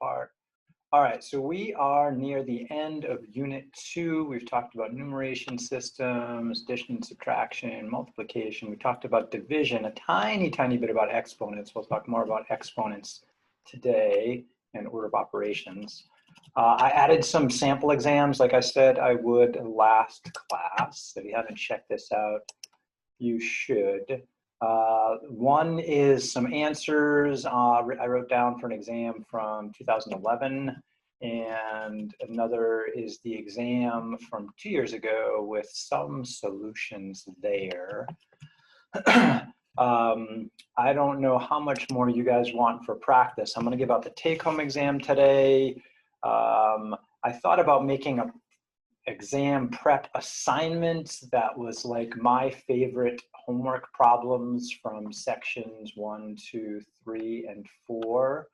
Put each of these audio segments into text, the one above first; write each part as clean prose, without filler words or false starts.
part. All right, so we are near the end of Unit 2. We've talked about numeration systems, addition and subtraction, multiplication. We talked about division, a tiny bit about exponents. We'll talk more about exponents today and order of operations. I added some sample exams, like I said I would last class. If you haven't checked this out, you should. One is some answers I wrote down for an exam from 2011, and another is the exam from 2 years ago with some solutions there. I don't know how much more you guys want for practice. I'm going to give out the take-home exam today. I thought about making a exam prep assignment that was like my favorite homework problems from sections 1, 2, 3, and 4.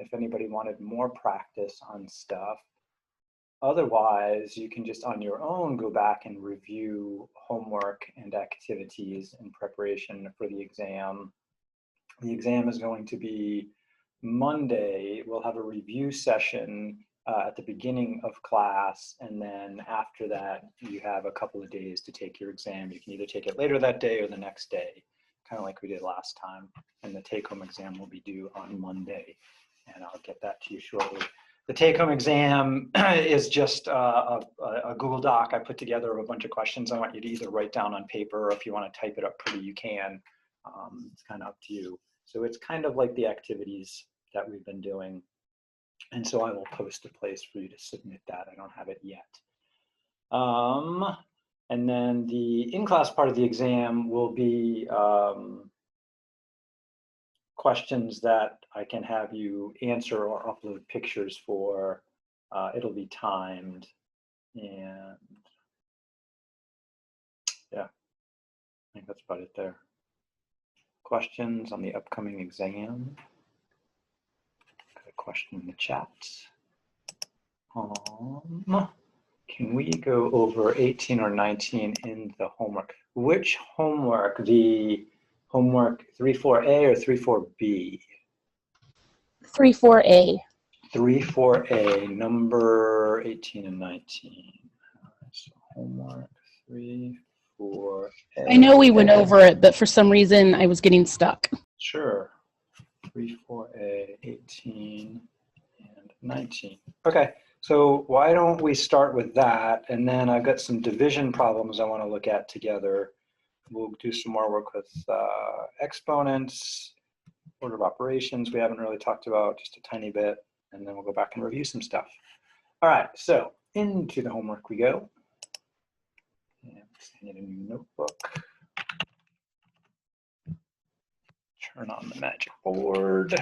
If anybody wanted more practice on stuff. Otherwise, you can just on your own go back and review homework and activities in preparation for the exam. The exam is going to be Monday. We'll have a review session at the beginning of class, and then after that you have a couple of days to take your exam. You can either take it later that day or the next day, kind of like we did last time, and the take-home exam will be due on Monday, and I'll get that to you shortly. The take-home exam is just a Google Doc I put together of a bunch of questions. I want you to either write down on paper, or if you want to type it up pretty, you can. It's kind of up to you. So it's kind of like the activities that we've been doing. And so I will post a place for you to submit that. I don't have it yet. And then the in-class part of the exam will be questions that I can have you answer or upload pictures for. It'll be timed. And yeah, I think that's about it there. Questions on the upcoming exam? Question in the chat. Can we go over 18 or 19 in the homework? Which homework? The homework 3-4A or 3-4B? 3-4A. 3-4A, number 18 and 19. All right, so homework 3-4A. I know we went over it, but for some reason I was getting stuck. Sure. 3-4A, 18 and 19. Okay, so why don't we start with that, and then I've got some division problems I want to look at together. We'll do some more work with exponents, order of operations we haven't really talked about, just a tiny bit, and then we'll go back and review some stuff. All right, so into the homework we go. And I need a new notebook. Turn on the magic board. We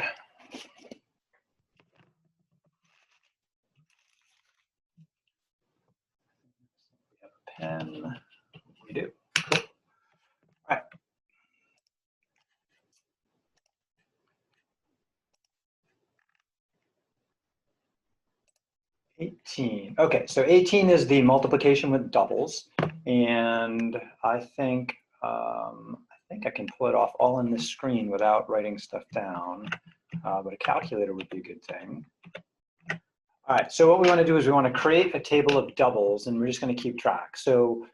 have a pen. We do. Cool. All right. Okay, so 18 is the multiplication with doubles, and I think I can pull it off all on this screen without writing stuff down, but a calculator would be a good thing. All right, so what we want to do is we want to create a table of doubles, and we're just going to keep track. So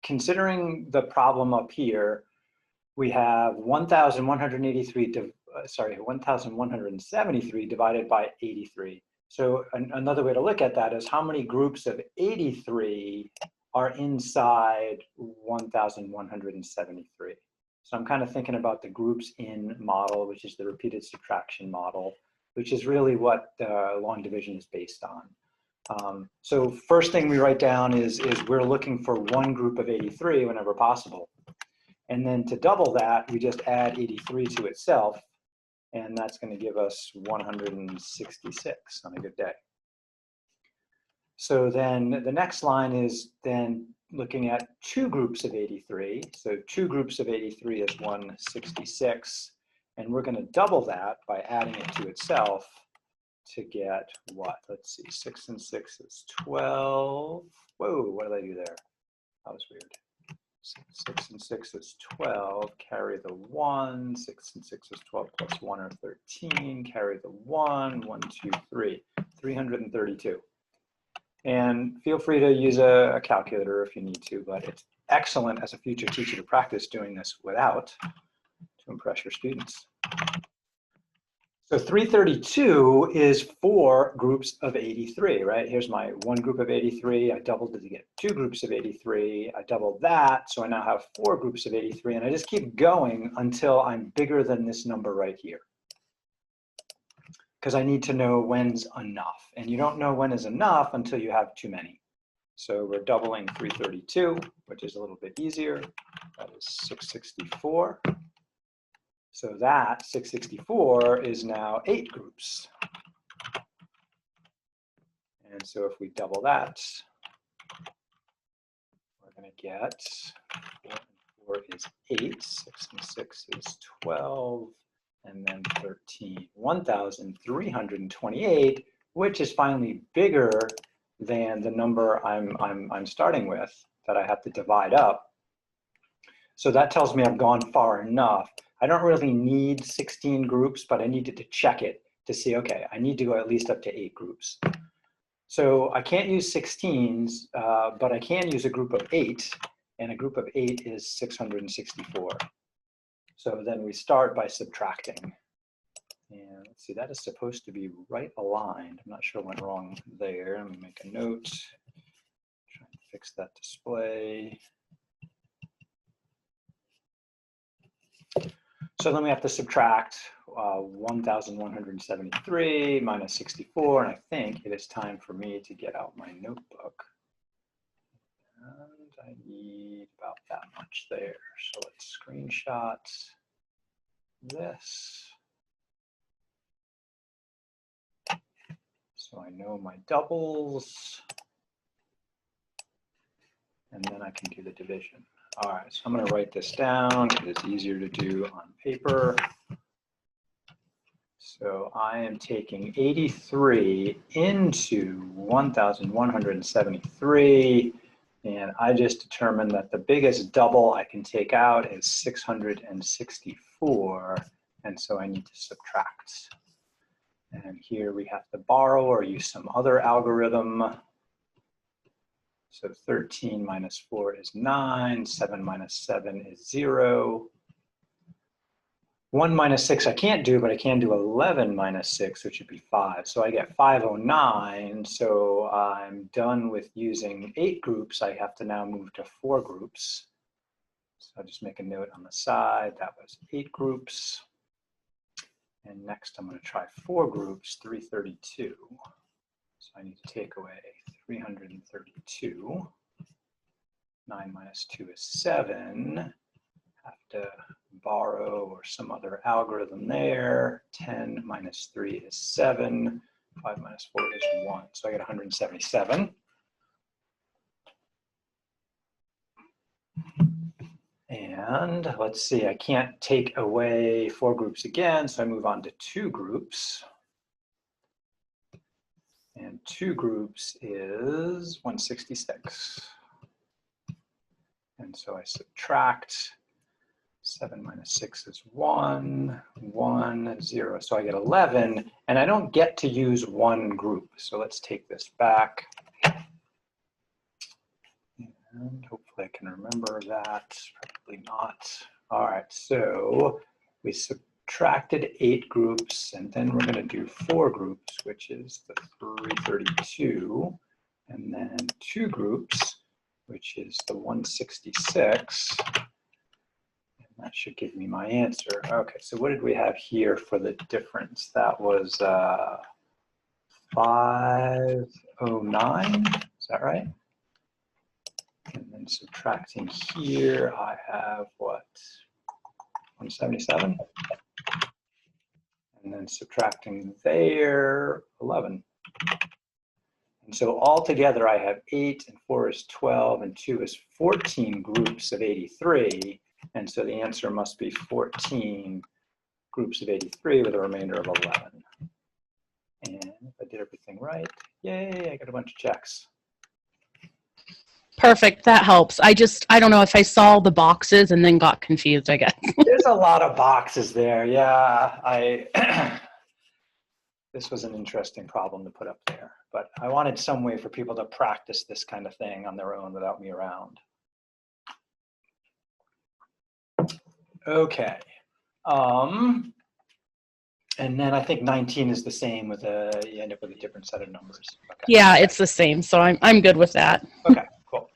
considering the problem up here, we have 1,173 divided by 83. So another way to look at that is how many groups of 83 are inside 1,173. So I'm kind of thinking about the groups in model, which is the repeated subtraction model, which is really what long division is based on. So first thing we write down is we're looking for one group of 83 whenever possible. And then to double that, we just add 83 to itself, and that's going to give us 166 on a good day. So then the next line is then looking at two groups of 83. So two groups of 83 is 166. And we're going to double that by adding it to itself to get what? Let's see, 6 and 6 is 12. Whoa, what did I do there? That was weird. 6 and 6 is 12, carry the 1. 6 and 6 is 12 plus 1 or 13, carry the 1. 1, 2, 3, 332. And feel free to use a calculator if you need to, but it's excellent as a future teacher to practice doing this without to impress your students. So 332 is 4 groups of 83, right? Here's my 1 group of 83. I doubled it to get 2 groups of 83. I doubled that, so I now have 4 groups of 83, and I just keep going until I'm bigger than this number right here. Because I need to know when's enough, and you don't know when is enough until you have too many. So we're doubling 332, which is a little bit easier. That is 664. So that 664 is now 8 groups. And so if we double that, we're going to get 4 and 4 is 8, 6 and 6 is 12, and then 13. 1,328, which is finally bigger than the number I'm starting with that I have to divide up. So that tells me I've gone far enough. I don't really need 16 groups, but I needed to check it to see, okay, I need to go at least up to 8 groups. So I can't use 16s, but I can use a group of 8, and a group of 8 is 664. So then we start by subtracting. And let's see, that is supposed to be right aligned. I'm not sure what went wrong there. Let me make a note. Try and fix that display. So then we have to subtract 1,173 minus 64, and I think it is time for me to get out my notebook. And I need about that much there. So let's screenshot this. So I know my doubles, and then I can do the division. All right, so I'm going to write this down because it's easier to do on paper. So I am taking 83 into 1,173, and I just determined that the biggest double I can take out is 664, and so I need to subtract. And here we have to borrow or use some other algorithm. So 13 minus 4 is 9, 7 minus 7 is 0. 1 minus 6 I can't do, but I can do 11 minus 6, which would be 5. So I get 509, so I'm done with using 8 groups. I have to now move to 4 groups. So I'll just make a note on the side. That was 8 groups. And next I'm going to try 4 groups, 332. So I need to take away 332. 9 minus 2 is 7. Have to borrow or some other algorithm there. 10 minus 3 is 7. 5 minus 4 is 1. So I get 177. And let's see, I can't take away 4 groups again, so I move on to 2 groups. And 2 groups is 166. And so I subtract 7 minus 6 is 1, 1, 0. So I get 11, and I don't get to use 1 group. So let's take this back. And hopefully I can remember that, probably not. All right, so we subtracted 8 groups, and then we're gonna do 4 groups, which is the 332, and then 2 groups, which is the 166. And that should give me my answer. Okay, so what did we have here for the difference? That was 509, is that right? And then subtracting here, I have what, 177? And then subtracting there, 11. And so altogether I have 8, and 4 is 12, and 2 is 14 groups of 83. And so the answer must be 14 groups of 83 with a remainder of 11. And if I did everything right, yay, I got a bunch of checks. Perfect. That helps. I don't know if I saw the boxes and then got confused, I guess. There's a lot of boxes there. Yeah, this was an interesting problem to put up there, but I wanted some way for people to practice this kind of thing on their own without me around. Okay. And then I think 19 is the same with you end up with a different set of numbers. Okay. Yeah, it's the same. So I'm good with that. Okay, cool.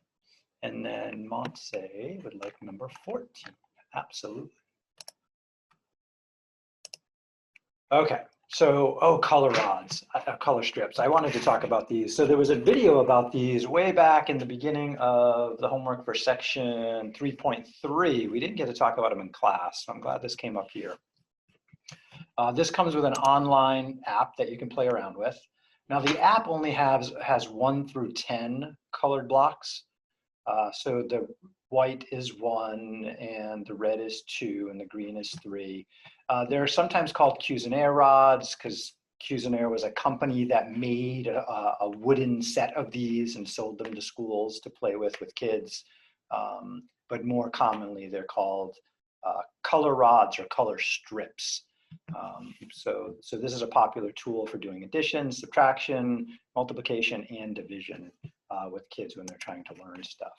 And then Montse would like number 14. Absolutely. Okay. So, color rods, color strips. I wanted to talk about these. So there was a video about these way back in the beginning of the homework for section 3.3. We didn't get to talk about them in class, so I'm glad this came up here. This comes with an online app that you can play around with. Now the app only has 1 through 10 colored blocks. So the white is 1, and the red is 2, and the green is 3. They're sometimes called Cuisenaire rods because Cuisenaire was a company that made a wooden set of these and sold them to schools to play with kids. But more commonly, they're called color rods or color strips. So this is a popular tool for doing addition, subtraction, multiplication, and division with kids when they're trying to learn stuff.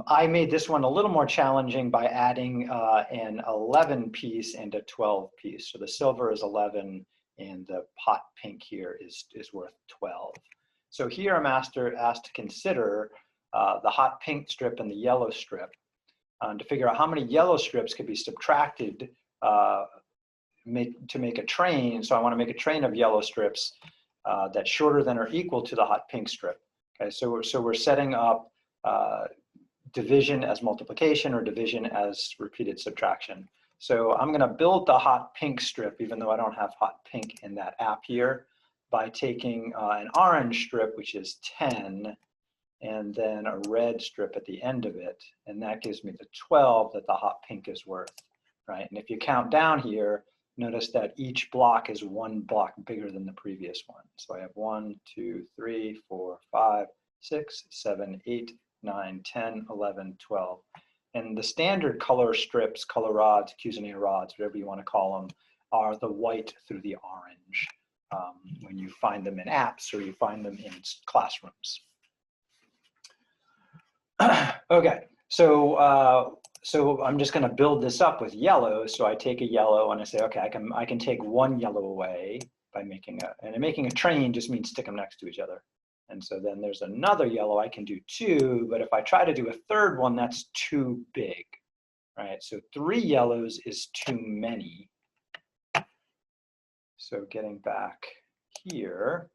I made this one a little more challenging by adding an 11 piece and a 12 piece. So the silver is 11 and the hot pink here is worth 12. So here I'm asked to consider the hot pink strip and the yellow strip to figure out how many yellow strips could be subtracted to make a train. So I want to make a train of yellow strips that's shorter than or equal to the hot pink strip. Okay, so we're setting up division as multiplication or division as repeated subtraction. So I'm going to build the hot pink strip, even though I don't have hot pink in that app here, by taking an orange strip, which is 10, and then a red strip at the end of it. And that gives me the 12 that the hot pink is worth, right? And if you count down here, notice that each block is 1 block bigger than the previous one. So I have 1, 2, 3, 4, 5, 6, 7, 8, 9, 10, 11, 12. And the standard color strips, color rods, Cuisenaire rods, whatever you want to call them, are the white through the orange when you find them in apps or you find them in classrooms. Okay, so I'm just going to build this up with yellow. So I take a yellow and I say, okay, I can take 1 yellow away by making a train just means stick them next to each other. And so then there's another yellow, I can do 2, but if I try to do a third one, that's too big, right? So 3 yellows is too many. So getting back here,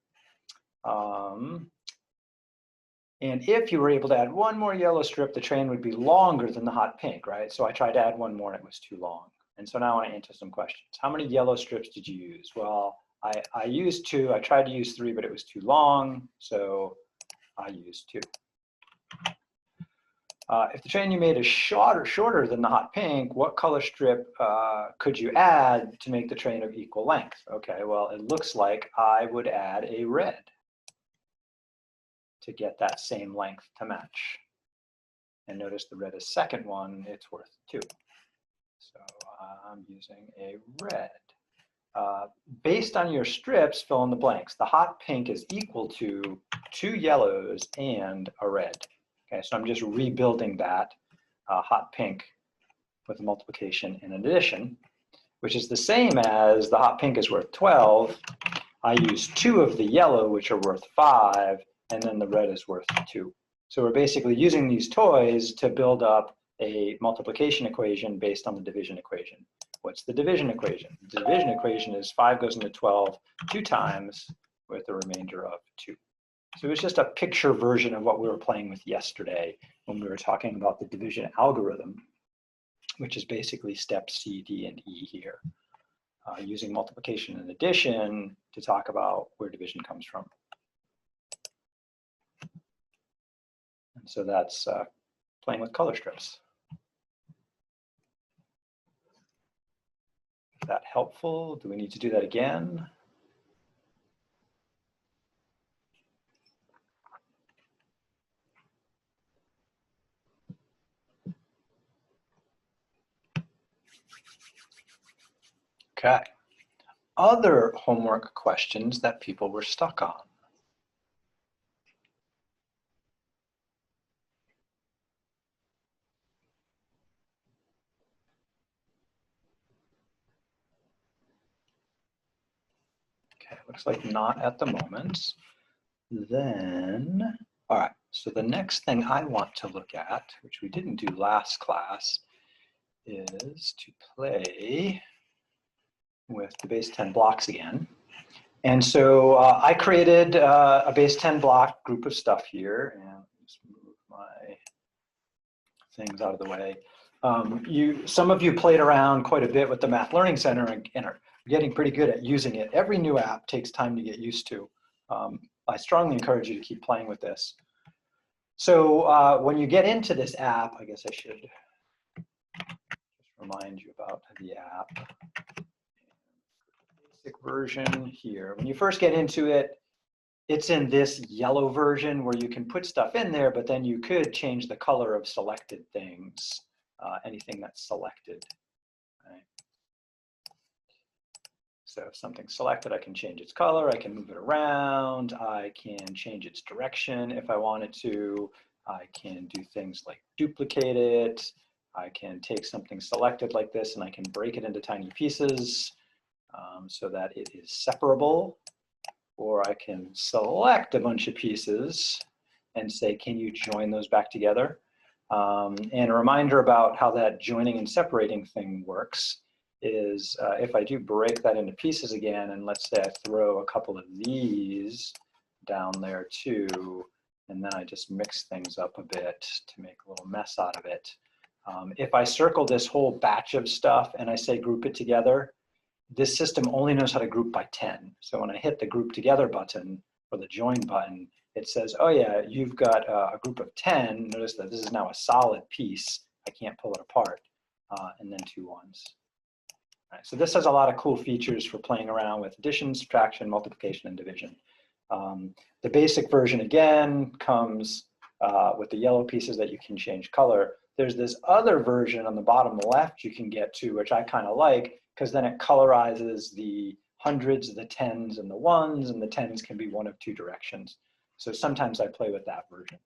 and if you were able to add 1 more yellow strip, the train would be longer than the hot pink, right? So I tried to add 1 more and it was too long. And so now I want to answer some questions. How many yellow strips did you use? Well, I used 2, I tried to use 3, but it was too long, so I used 2. If the train you made is shorter than the hot pink, what color strip could you add to make the train of equal length? Okay, well, it looks like I would add a red to get that same length to match. And notice the red is second one, it's worth 2. So I'm using a red. Based on your strips, fill in the blanks. The hot pink is equal to 2 yellows and a red. Okay, so I'm just rebuilding that hot pink with a multiplication and an addition, which is the same as the hot pink is worth 12. I use 2 of the yellow, which are worth 5, and then the red is worth 2. So we're basically using these toys to build up a multiplication equation based on the division equation. What's the division equation? The division equation is 5 goes into 12 2 times with a remainder of 2. So it's just a picture version of what we were playing with yesterday when we were talking about the division algorithm, which is basically steps C, D, and E here, using multiplication and addition to talk about where division comes from. And so that's playing with color strips. Is that helpful? Do we need to do that again? Okay. Other homework questions that people were stuck on. Okay, looks like not at the moment. Then, all right, so the next thing I want to look at, which we didn't do last class, is to play with the base 10 blocks again. And so I created a base 10 block group of stuff here, and just move my things out of the way. Some of you played around quite a bit with the Math Learning Center and are getting pretty good at using it. Every new app takes time to get used to. I strongly encourage you to keep playing with this. So when you get into this app, I guess I should just remind you about the app. Basic version here. When you first get into it, it's in this yellow version where you can put stuff in there, but then you could change the color of selected things, anything that's selected. Right? So if something's selected, I can change its color, I can move it around, I can change its direction if I wanted to, I can do things like duplicate it, I can take something selected like this and I can break it into tiny pieces so that it is separable. Or I can select a bunch of pieces and say, can you join those back together? And a reminder about how that joining and separating thing works is if I do break that into pieces again, and let's say I throw a couple of these down there too, and then I just mix things up a bit to make a little mess out of it. If I circle this whole batch of stuff and I say group it together, this system only knows how to group by 10. So when I hit the group together button or the join button, it says, oh yeah, you've got a group of 10. Notice that this is now a solid piece. I can't pull it apart. And then 2 ones. All right, so this has a lot of cool features for playing around with addition, subtraction, multiplication, and division. The basic version, again, comes with the yellow pieces that you can change color. There's this other version on the bottom left you can get to, which I kind of like, because then it colorizes the hundreds, the tens, and the ones, and the tens can be one of 2 directions. So sometimes I play with that version.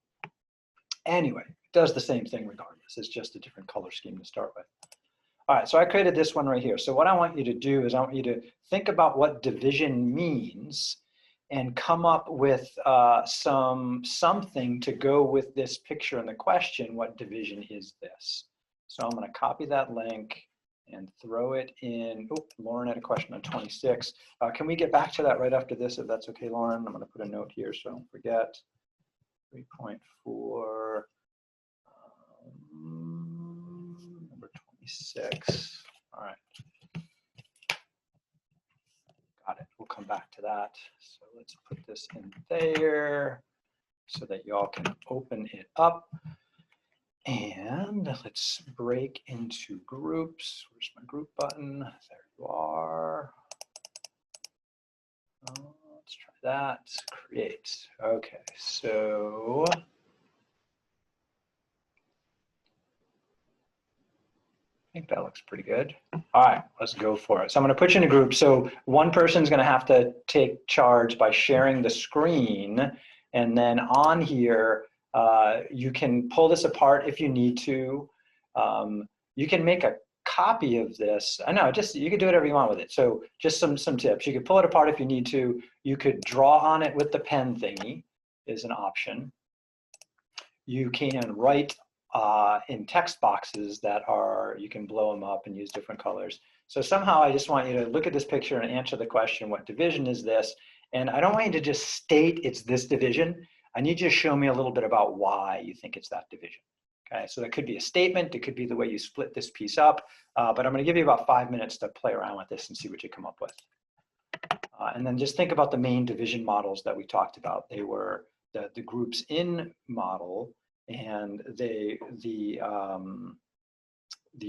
Anyway, it does the same thing regardless. It's just a different color scheme to start with. All right, so I created this one right here. So what I want you to do is I want you to think about what division means and come up with something to go with this picture in the question, what division is this? So I'm gonna copy that link and throw it in. Oh, Lauren had a question on 26. Can we get back to that right after this, if that's okay, Lauren? I'm gonna put a note here so I don't forget. 3.4, number 26. All right. Got it, we'll come back to that. So let's put this in there so that y'all can open it up. And let's break into groups. Where's my group button? There you are. Let's try that. Create. Okay, so I think that looks pretty good. All right, let's go for it. So I'm going to put you in a group. So one person's going to have to take charge by sharing the screen. And then on here, you can pull this apart if you need to. You can make a copy of this. I know, just you can do whatever you want with it. So just some tips. You could pull it apart if you need to. You could draw on it with the pen thingy is an option. You can write in text boxes that are, you can blow them up and use different colors. So somehow I just want you to look at this picture and answer the question, what division is this? And I don't want you to just state it's this division. I need you to show me a little bit about why you think it's that division. Okay, so that could be a statement, it could be the way you split this piece up, but I'm gonna give you about 5 minutes to play around with this and see what you come up with. And then just think about the main division models that we talked about. They were the groups in model and the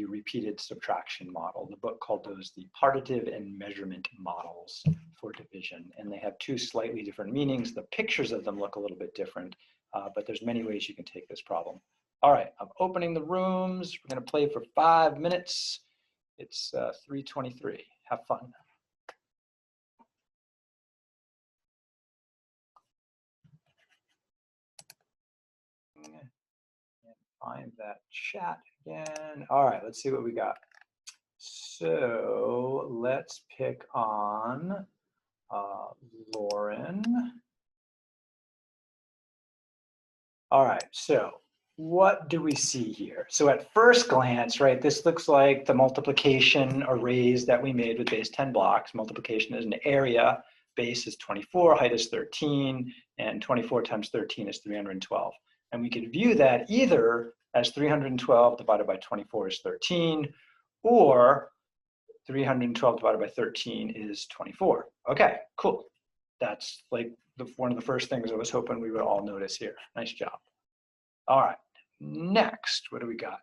repeated subtraction model. The book called those the partitive and measurement models for division. And they have 2 slightly different meanings. The pictures of them look a little bit different, but there's many ways you can take this problem. All right, I'm opening the rooms. We're gonna play for 5 minutes. It's 323. Have fun. And find that chat again. All right, let's see what we got. So let's pick on Lauren. All right, so what do we see here? So at first glance, right, this looks like the multiplication arrays that we made with base 10 blocks. Multiplication is an area, base is 24, height is 13, and 24 times 13 is 312. And we could view that either as 312 divided by 24 is 13, or 312 divided by 13 is 24. Okay, cool. That's like one of the first things I was hoping we would all notice here. Nice job. All right, next, what do we got?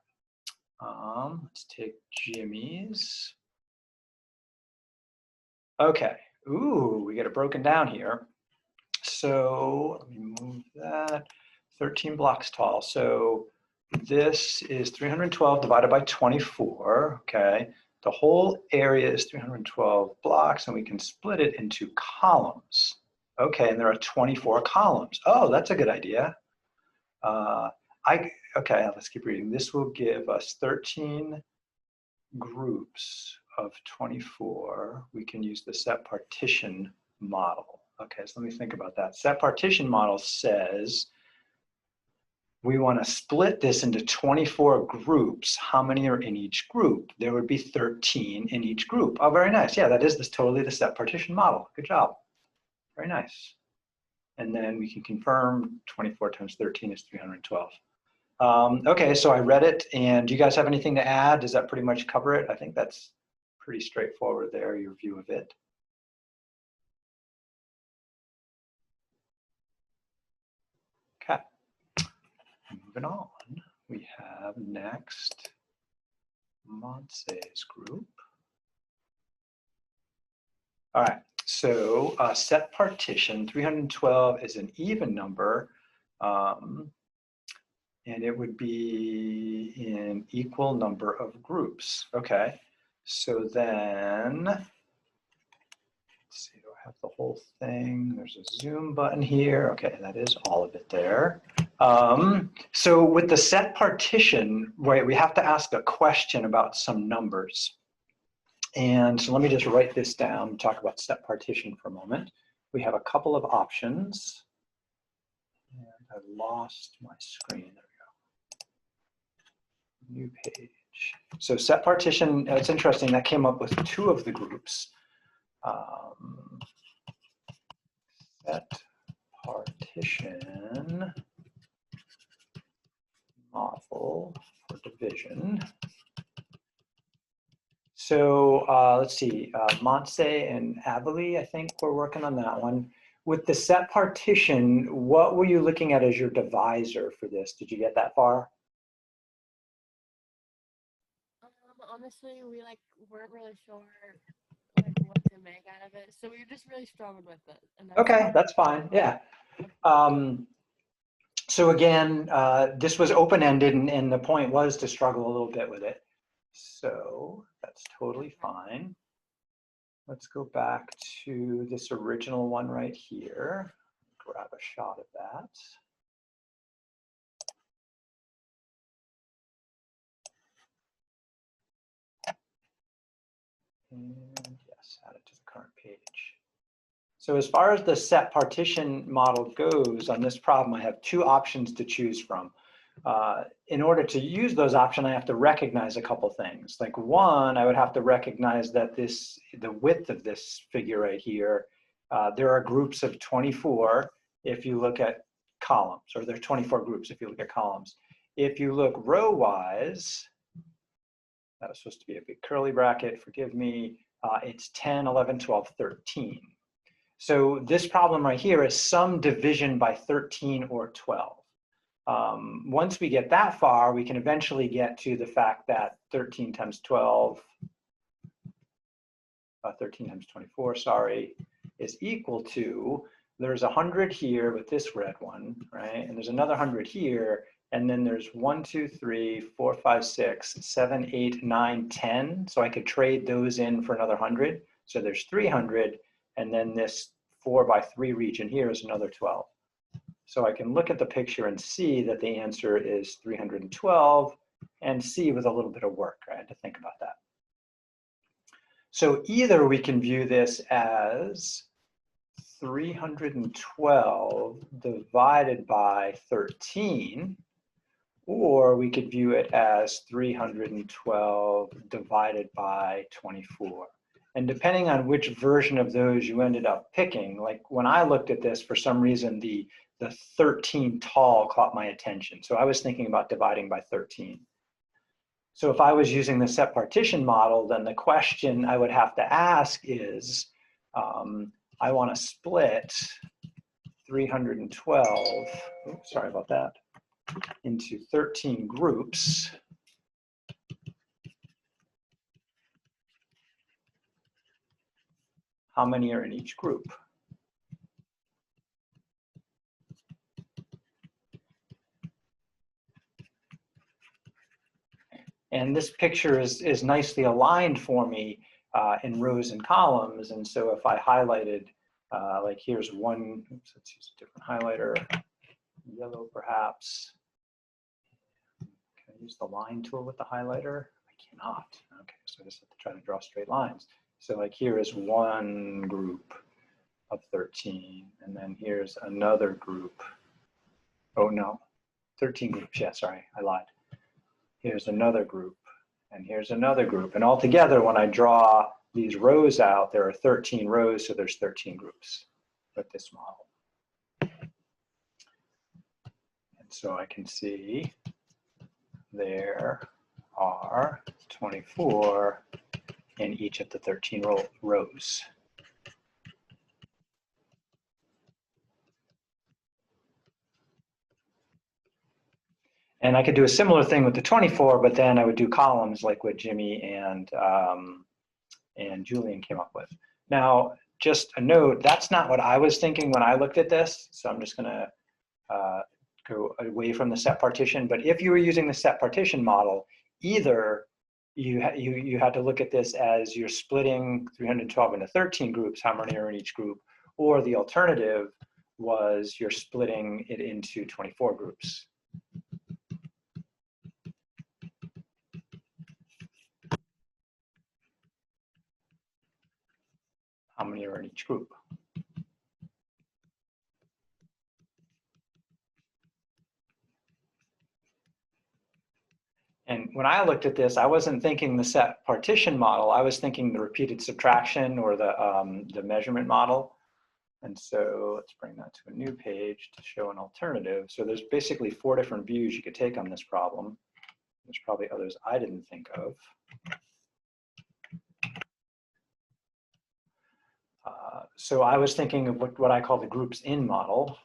Let's take Jimmy's. Okay, ooh, we get it broken down here. So let me move that, 13 blocks tall. So this is 312 divided by 24, okay? The whole area is 312 blocks, and we can split it into columns. Okay, and there are 24 columns. Oh, that's a good idea. Okay, let's keep reading. This will give us 13 groups of 24. We can use the set partition model. Okay, so let me think about that. Set partition model says we want to split this into 24 groups. How many are in each group? There would be 13 in each group. Oh, very nice. Yeah, that is totally the set partition model. Good job. Very nice. And then we can confirm 24 times 13 is 312. Okay, so I read it, and do you guys have anything to add? Does that pretty much cover it? I think that's pretty straightforward there, your view of it. Okay, moving on, we have next Montse's group. All right, so set partition, 312 is an even number. And it would be an equal number of groups. Okay, so then, let's see, do I have the whole thing? There's a zoom button here. Okay, that is all of it there. So with the set partition, right, we have to ask a question about some numbers. And so let me just write this down, talk about set partition for a moment. We have a couple of options. And I lost my screen. New page. So set partition, it's interesting, that came up with two of the groups. Set partition model for division. So let's see, Montse and Abilene, I think we're working on that one. With the set partition, what were you looking at as your divisor for this? Did you get that far? Honestly, we weren't really sure what to make out of it, so we just really struggled with it. And okay, that's fine. Yeah. So again, this was open-ended, and the point was to struggle a little bit with it. So that's totally fine. Let's go back to this original one right here. Grab a shot of that. And yes, add it to the current page. So as far as the set partition model goes on this problem, I have two options to choose from. In order to use those options, I have to recognize a couple things. Like one, I would have to recognize that the width of this figure right here, there are groups of 24 if you look at columns, or there are 24 groups if you look at columns. If you look row-wise, that was supposed to be a big curly bracket, forgive me, it's 10, 11, 12, 13. So this problem right here is some division by 13 or 12. Once we get that far, we can eventually get to the fact that 13 times 12, 13 times 24, sorry, is equal to, there's 100 here with this red one, right? And there's another 100 here, And then there's 1, 2, 3, 4, 5, 6, 7, 8, 9, 10. So I could trade those in for another 100. So there's 300. And then this 4 by 3 region here is another 12. So I can look at the picture and see that the answer is 312, and see with a little bit of work. I had to think about that. So either we can view this as 312 divided by 13, or we could view it as 312 divided by 24. And depending on which version of those you ended up picking, like when I looked at this, for some reason, the 13 tall caught my attention. So I was thinking about dividing by 13. So if I was using the set partition model, then the question I would have to ask is, I want to split 312, oops, sorry about that, into 13 groups. How many are in each group? And this picture is nicely aligned for me in rows and columns. And so if I highlighted, like here's one, oops, let's use a different highlighter, yellow perhaps. Can I use the line tool with the highlighter? I cannot. Okay, so I just have to try to draw straight lines. So like here is one group of 13, and then here's another group. Oh no, 13 groups, yeah, sorry, I lied. Here's another group, and here's another group. And altogether, when I draw these rows out, there are 13 rows, so there's 13 groups with this model. And so I can see there are 24 in each of the 13 rows. And I could do a similar thing with the 24, but then I would do columns like what Jimmy and Julian came up with. Now, just a note, that's not what I was thinking when I looked at this. So I'm just gonna go away from the set partition. But if you were using the set partition model, either you had to look at this as you're splitting 312 into 13 groups, how many are in each group, or the alternative was you're splitting it into 24 groups. How many are in each group? And when I looked at this, I wasn't thinking the set partition model. I was thinking the repeated subtraction or the measurement model. And so let's bring that to a new page to show an alternative. So there's basically 4 different views you could take on this problem. There's probably others I didn't think of. So I was thinking of what I call the groups in model.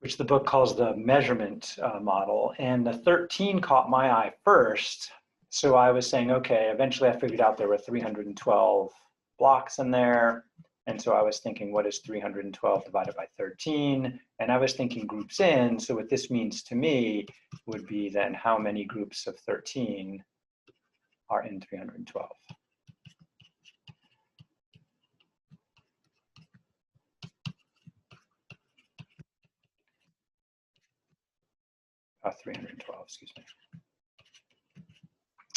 Which the book calls the measurement model. And the 13 caught my eye first. So I was saying, okay, eventually I figured out there were 312 blocks in there. And so I was thinking, what is 312 divided by 13? And I was thinking groups in. So what this means to me would be then how many groups of 13 are in 312. 312, excuse me.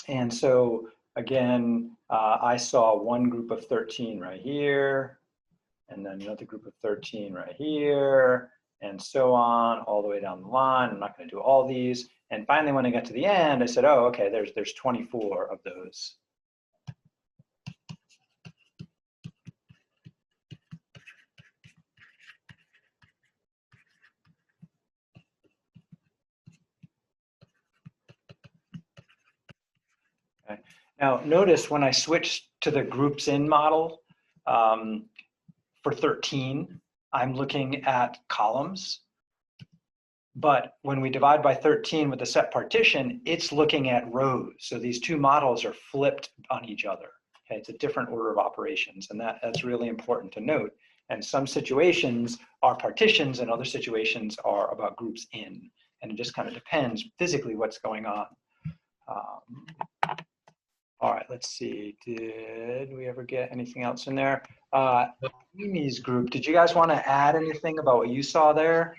And so again, I saw one group of 13 right here, and then another group of 13 right here, and so on, all the way down the line. I'm not going to do all these. And finally, when I got to the end, I said, oh, okay, there's 24 of those. Okay. Now, notice when I switched to the groups in model for 13, I'm looking at columns. But when we divide by 13 with the set partition, it's looking at rows. So these two models are flipped on each other. Okay, it's a different order of operations, and that's really important to note. And some situations are partitions and other situations are about groups in. And it just kind of depends physically what's going on. All right, let's see. Did we ever get anything else in there? Amy's group, did you guys want to add anything about what you saw there?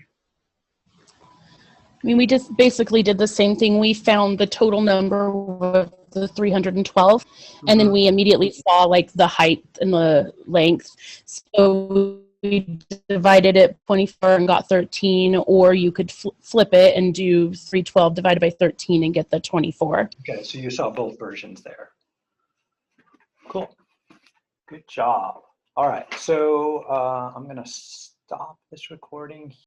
I mean, we just basically did the same thing. We found the total number of the 312, and then we immediately saw like the height and the length. So we divided it 24 and got 13, or you could flip it and do 312 divided by 13 and get the 24. Okay, so you saw both versions there. Cool. Good job. All right, so I'm going to stop this recording